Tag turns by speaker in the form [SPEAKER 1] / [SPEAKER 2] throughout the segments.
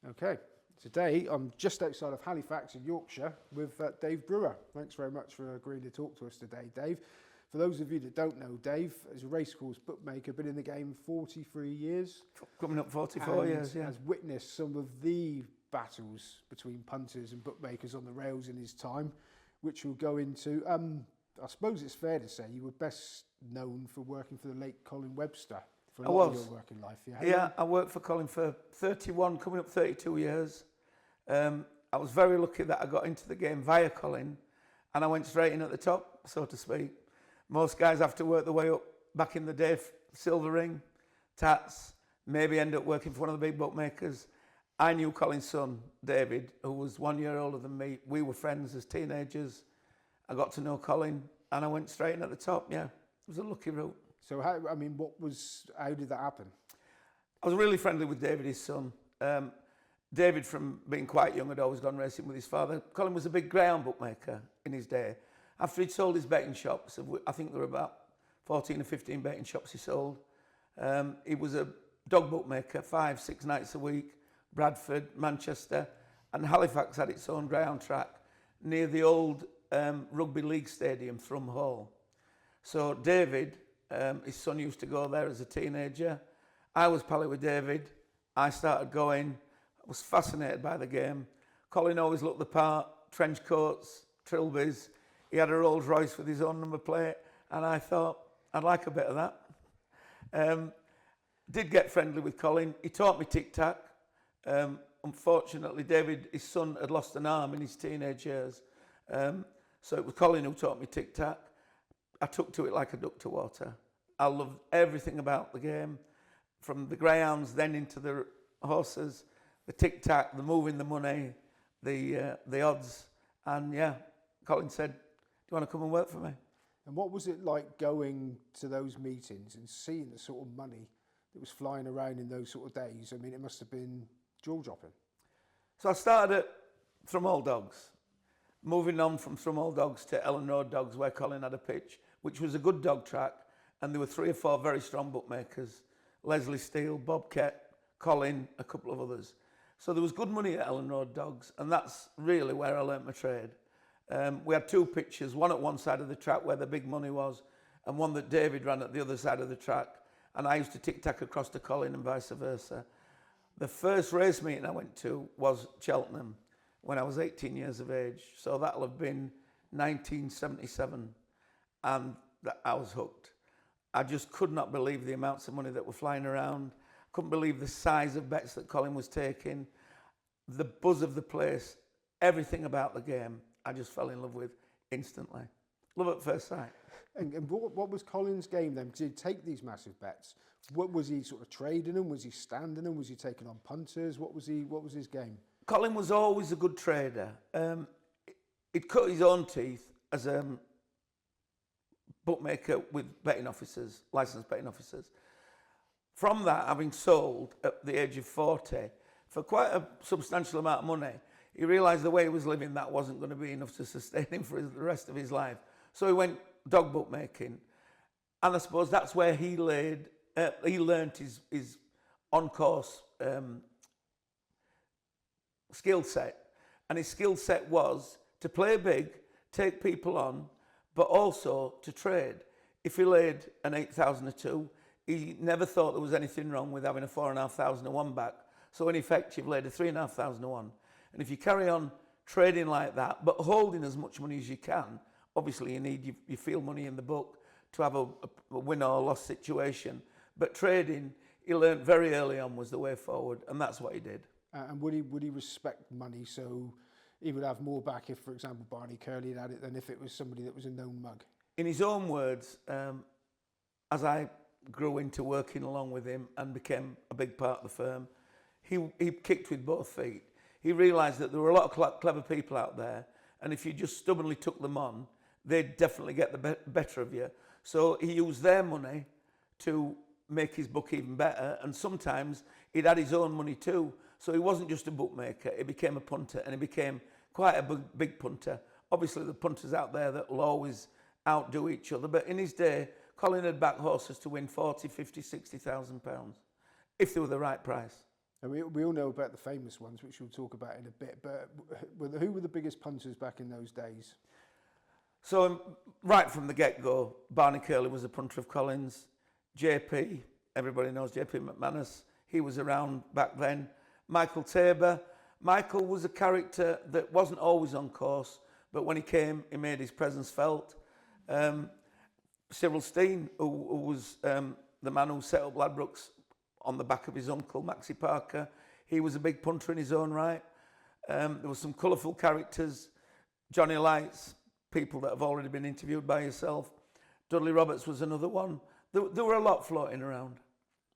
[SPEAKER 1] Okay, today I'm just outside of Halifax in Yorkshire with Dave Brewer. Thanks very much for agreeing to talk to us today, Dave. For those of you that don't know, Dave is a racecourse bookmaker, been in the game 43 years.
[SPEAKER 2] Coming up 44 years, yeah.
[SPEAKER 1] Has witnessed some of the battles between punters and bookmakers on the rails in his time, which we'll go into. I suppose it's fair to say you were best known for working for the late Colin Webster for a lot of your working life.
[SPEAKER 2] Yeah, I worked for Colin for 31, coming up 32 years. I was very lucky that I got into the game via Colin, and I went straight in at the top, so to speak. Most guys have to work their way up back in the day, silver ring, tats, maybe end up working for one of the big bookmakers. I knew Colin's son, David, who was 1 year older than me. We were friends as teenagers. I got to know Colin, and I went straight in at the top, yeah. It was a lucky route.
[SPEAKER 1] So how did that happen?
[SPEAKER 2] I was really friendly with David, his son. David, from being quite young, had always gone racing with his father. Colin was a big greyhound bookmaker in his day. After he'd sold his betting shops, I think there were about 14 or 15 betting shops he sold. He was a dog bookmaker, 5-6 nights a week, Bradford, Manchester, and Halifax had its own greyhound track near the old rugby league stadium, Thrum Hall. So David, his son, used to go there as a teenager. I was pally with David. I started going. I was fascinated by the game. Colin always looked the part, trench coats, trilbies. He had a Rolls Royce with his own number plate, and I thought, I'd like a bit of that. Did get friendly with Colin. He taught me Tic Tac. Unfortunately, David, his son, had lost an arm in his teenage years. So it was Colin who taught me Tic Tac. I took to it like a duck to water. I loved everything about the game, from the greyhounds, then into the horses, the Tic Tac, the moving the money, the odds. And yeah, Colin said, do you want to come and work for me?
[SPEAKER 1] And what was it like going to those meetings and seeing the sort of money that was flying around in those sort of days? I mean, it must have been jaw-dropping.
[SPEAKER 2] So I started at Thrum Hall Dogs, moving on from Thrum Hall Dogs to Ellen Road Dogs, where Colin had a pitch, which was a good dog track, and there were 3 or 4 very strong bookmakers, Leslie Steele, Bob Kett, Colin, a couple of others. So there was good money at Ellen Road Dogs, and that's really where I learnt my trade. We had 2 pitches, one at one side of the track where the big money was, and one that David ran at the other side of the track, and I used to tic-tac across to Colin and vice versa. The first race meeting I went to was Cheltenham when I was 18 years of age, so that'll have been 1977, and I was hooked. I just could not believe the amounts of money that were flying around. Couldn't believe the size of bets that Colin was taking, the buzz of the place, everything about the game. I just fell in love with instantly. Love at first sight.
[SPEAKER 1] And what was Colin's game then? Because he'd take these massive bets. What was he sort of trading them? Was he standing them? Was he taking on punters? What was his game?
[SPEAKER 2] Colin was always a good trader. He'd cut his own teeth as a bookmaker with betting officers, licensed betting officers. From that, having sold at the age of 40 for quite a substantial amount of money, he realised the way he was living, that wasn't going to be enough to sustain him for the rest of his life. So he went dog bookmaking. And I suppose that's where he learnt his on-course skill set. And his skill set was to play big, take people on, but also to trade. If he laid an 8,000 or 2, he never thought there was anything wrong with having a 4,500 or 1 back. So in effect, you've laid a 3,500 or 1. And if you carry on trading like that, but holding as much money as you can, obviously you need your field money in the book to have a win or loss situation. But trading, he learned very early on, was the way forward, and that's what he did.
[SPEAKER 1] And would he respect money, so he would have more back if, for example, Barney Curley had it than if it was somebody that was a known mug?
[SPEAKER 2] In his own words, as I grew into working along with him and became a big part of the firm, he kicked with both feet. He realised that there were a lot of clever people out there, and if you just stubbornly took them on, they'd definitely get the better of you. So he used their money to make his book even better, and sometimes he'd add his own money too. So he wasn't just a bookmaker, he became a punter, and he became quite a big punter. Obviously, the punters out there that will always outdo each other, but in his day, Colin had backed horses to win 40, 50, 60,000 pounds, if they were the right price.
[SPEAKER 1] And we all know about the famous ones, which we'll talk about in a bit, but who were the biggest punters back in those days?
[SPEAKER 2] So right from the get-go, Barney Curley was a punter of Colin's. JP, everybody knows JP McManus, he was around back then. Michael Tabor. Michael was a character that wasn't always on course, but when he came, he made his presence felt. Cyril Steen, who was the man who set up Ladbrokes on the back of his uncle, Maxie Parker. He was a big punter in his own right. There were some colourful characters. Johnny Lights, people that have already been interviewed by yourself. Dudley Roberts was another one. There were a lot floating around.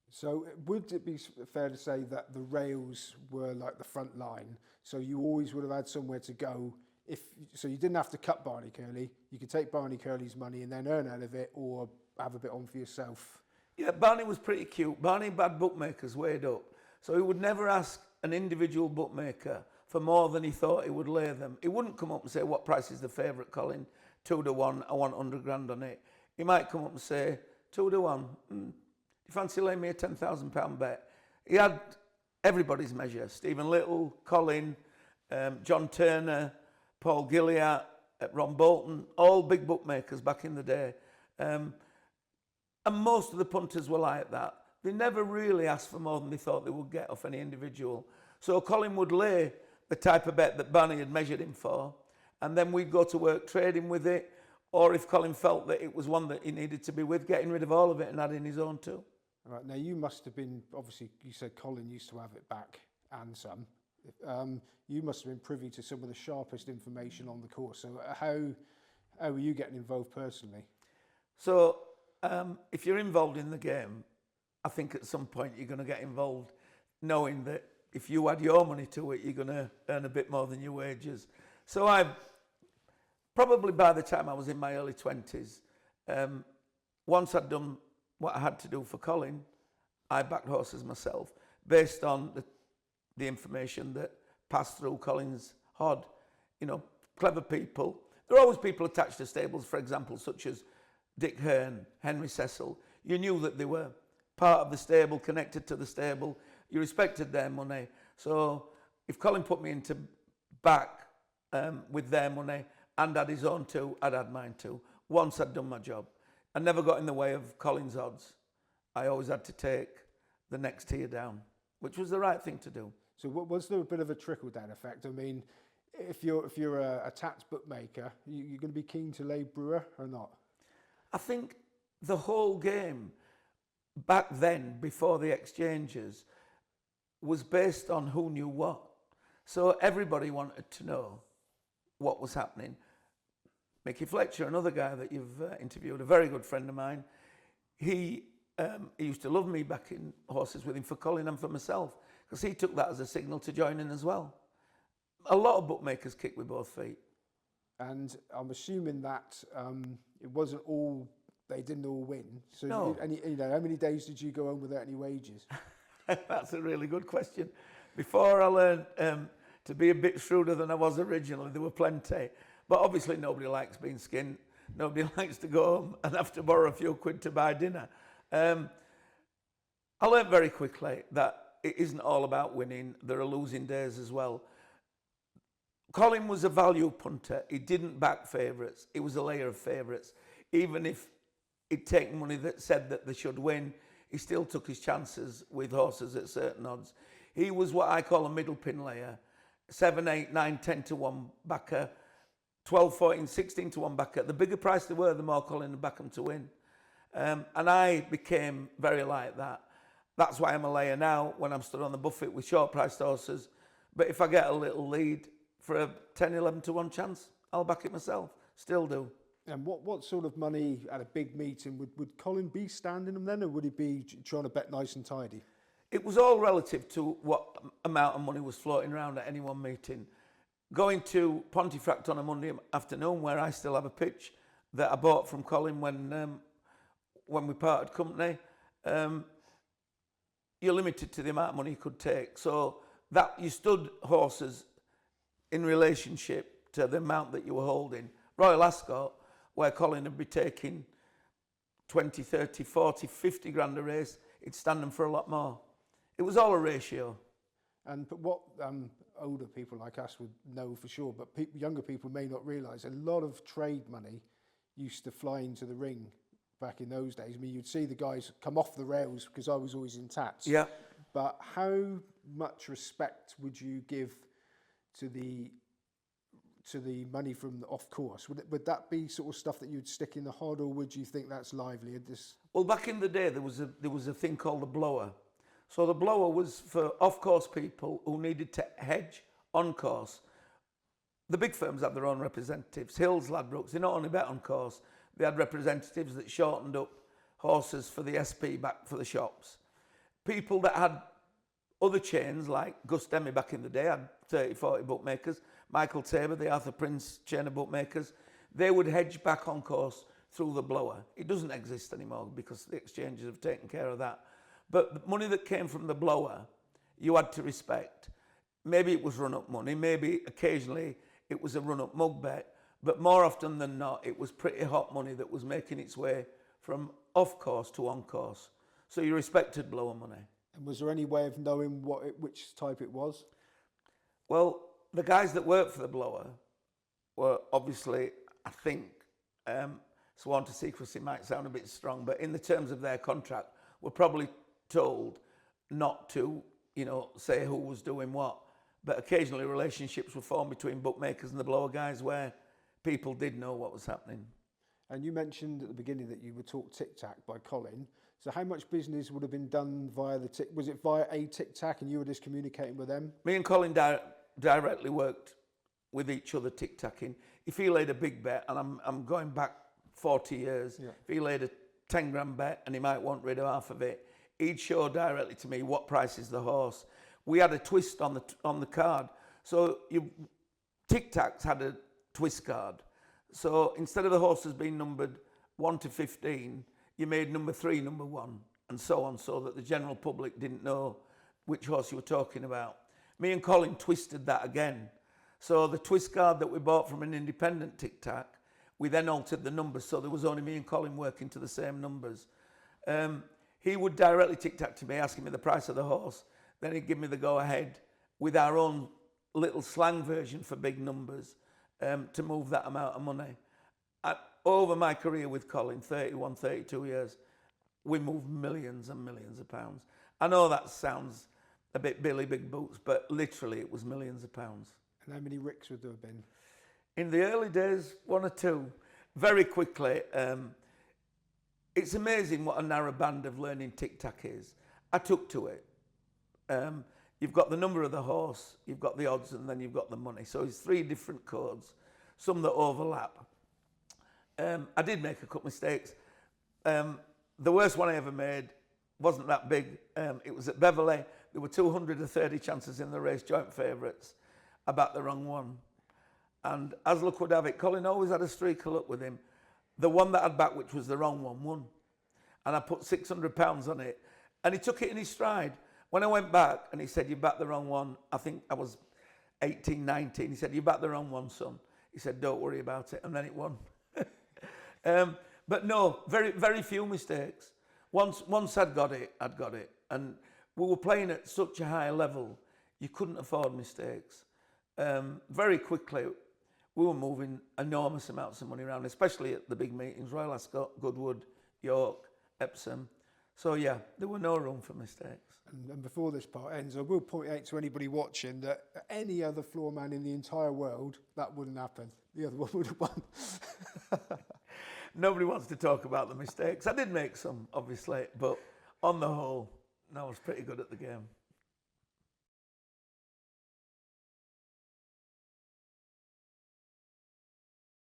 [SPEAKER 1] So would it be fair to say that the rails were like the front line? So you always would have had somewhere to go. So you didn't have to cut Barney Curley. You could take Barney Curley's money and then earn out of it, or have a bit on for yourself.
[SPEAKER 2] Yeah, Barney was pretty cute. Barney had bookmakers weighed up. So he would never ask an individual bookmaker for more than he thought he would lay them. He wouldn't come up and say, what price is the favourite, Colin? 2 to 1, I want 100 grand on it. He might come up and say, 2 to 1, do you fancy laying me a £10,000 bet? He had everybody's measure. Stephen Little, Colin, John Turner, Paul Gilliatt, Ron Bolton, all big bookmakers back in the day. And most of the punters were like that. They never really asked for more than they thought they would get off any individual. So Colin would lay the type of bet that Barney had measured him for, and then we'd go to work trading with it, or if Colin felt that it was one that he needed to be with, getting rid of all of it and adding his own too.
[SPEAKER 1] All right, now you must have been, obviously you said Colin used to have it back and some. You must have been privy to some of the sharpest information on the course. So how were you getting involved personally?
[SPEAKER 2] So if you're involved in the game, I think at some point you're going to get involved knowing that if you add your money to it, you're going to earn a bit more than your wages. So I probably by the time I was in my early 20s, once I'd done what I had to do for Colin, I backed horses myself based on the information that passed through Colin's hod. You know, clever people. There are always people attached to stables, for example, such as Dick Hearn, Henry Cecil. You knew that they were part of the stable, connected to the stable. You respected their money. So if Colin put me into back with their money and had his own too, I'd had mine too. Once I'd done my job. I never got in the way of Colin's odds. I always had to take the next tier down, which was the right thing to do.
[SPEAKER 1] So was there a bit of a trickle-down effect? I mean, if you're a tapped bookmaker, you're going to be keen to lay Brewer or not?
[SPEAKER 2] I think the whole game back then, before the exchanges, was based on who knew what. So everybody wanted to know what was happening. Mickey Fletcher, another guy that you've interviewed, a very good friend of mine, he used to love me backing horses with him for Colin and for myself, because he took that as a signal to join in as well. A lot of bookmakers kick with both feet.
[SPEAKER 1] And I'm assuming that it wasn't all, they didn't all win. So
[SPEAKER 2] No.
[SPEAKER 1] How many days did you go home without any wages?
[SPEAKER 2] That's a really good question. Before I learned to be a bit shrewder than I was originally, there were plenty. But obviously nobody likes being skinned. Nobody likes to go home and have to borrow a few quid to buy dinner. I learned very quickly that it isn't all about winning. There are losing days as well. Colin was a value punter. He didn't back favourites. He was a layer of favourites. Even if he'd taken money that said that they should win, he still took his chances with horses at certain odds. He was what I call a middle pin layer. 7, 8, 9, 10 to 1 backer, 12, 14, 16 to 1 backer. The bigger price they were, the more Colin would back them to win. And I became very like that. That's why I'm a layer now when I'm stood on the buffet with short-priced horses. But if I get a little lead for a 10, 11 to 1 chance, I'll back it myself. Still do.
[SPEAKER 1] And what sort of money at a big meeting would Colin be standing them then, or would he be trying to bet nice and tidy?
[SPEAKER 2] It was all relative to what amount of money was floating around at any one meeting. Going to Pontefract on a Monday afternoon, where I still have a pitch that I bought from Colin when we parted company, you're limited to the amount of money you could take. So that you stood horses in relationship to the amount that you were holding. Royal Ascot, where Colin would be taking 20, 30, 40, 50 grand a race, he'd stand them for a lot more. It was all a ratio.
[SPEAKER 1] But what older people like us would know for sure, but younger people may not realise, a lot of trade money used to fly into the ring back in those days. I mean, you'd see the guys come off the rails because I was always in tats.
[SPEAKER 2] Yeah.
[SPEAKER 1] But how much respect would you give to the money from the off course? Would that be sort of stuff that you'd stick in the hod, or would you think that's lively?
[SPEAKER 2] Well, back in the day, there was a thing called the blower. So the blower was for off-course people who needed to hedge on course. The big firms had their own representatives. Hills, Ladbrokes, they not only bet on course, they had representatives that shortened up horses for the SP back for the shops. People that had other chains, like Gus Demi back in the day, had 30, 40 bookmakers. Michael Tabor, the Arthur Prince chain of bookmakers, they would hedge back on course through the blower. It doesn't exist anymore because the exchanges have taken care of that. But the money that came from the blower, you had to respect. Maybe it was run-up money, maybe occasionally it was a run-up mug bet, but more often than not, it was pretty hot money that was making its way from off-course to on-course. So you respected blower money.
[SPEAKER 1] And was there any way of knowing which type it was?
[SPEAKER 2] Well, the guys that worked for the blower were obviously, I think, sworn to secrecy might sound a bit strong, but in the terms of their contract, were probably told not to, say who was doing what. But occasionally relationships were formed between bookmakers and the blower guys where people did know what was happening.
[SPEAKER 1] And you mentioned at the beginning that you were taught Tic Tac by Colin. So how much business would have been done via was it via a Tic Tac and you were just communicating with them?
[SPEAKER 2] Me and Colin directly worked with each other Tic Tacking. If he laid a big bet, and I'm going back 40 years, if he laid a 10 grand bet and he might want rid of half of it, he'd show directly to me what price is the horse. We had a twist on the card. So Tic Tacs had a twist card. So instead of the horses being numbered 1 to 15, you made number 3 number 1, and so on, so that the general public didn't know which horse you were talking about. Me and Colin twisted that again. So the twist card that we bought from an independent Tic Tac, we then altered the numbers, so there was only me and Colin working to the same numbers. He would directly Tic Tac to me, asking me the price of the horse. Then he'd give me the go-ahead with our own little slang version for big numbers to move that amount of money. Over my career with Colin, 31, 32 years, we moved millions and millions of pounds. I know that sounds a bit Billy Big Boots, but literally it was millions of pounds.
[SPEAKER 1] And how many ricks would there have been?
[SPEAKER 2] In the early days, 1 or 2. Very quickly, it's amazing what a narrow band of learning Tic Tac is. I took to it. You've got the number of the horse, you've got the odds, and then you've got the money. So it's 3 different codes, some that overlap. I did make a couple of mistakes. The worst one I ever made wasn't that big. It was at Beverley. There were 230 chances in the race, joint favourites. I backed the wrong one. And as luck would have it, Colin always had a streak of luck with him. The one that I'd backed, which was the wrong one, won. And I put £600 on it. And he took it in his stride. When I went back and he said, you backed the wrong one, I think I was 18, 19. He said, you backed the wrong one, son. He said, don't worry about it. And then it won. But no, very, very few mistakes. Once I'd got it. And we were playing at such a high level, you couldn't afford mistakes. Very quickly, we were moving enormous amounts of money around, especially at the big meetings, Royal Ascot, Goodwood, York, Epsom. So yeah, there were no room for mistakes.
[SPEAKER 1] And before this part ends, I will point out to anybody watching that any other floor man in the entire world, that wouldn't happen. The other one would have won.
[SPEAKER 2] Nobody wants to talk about the mistakes. I did make some, obviously, but on the whole, no, I was pretty good at the game.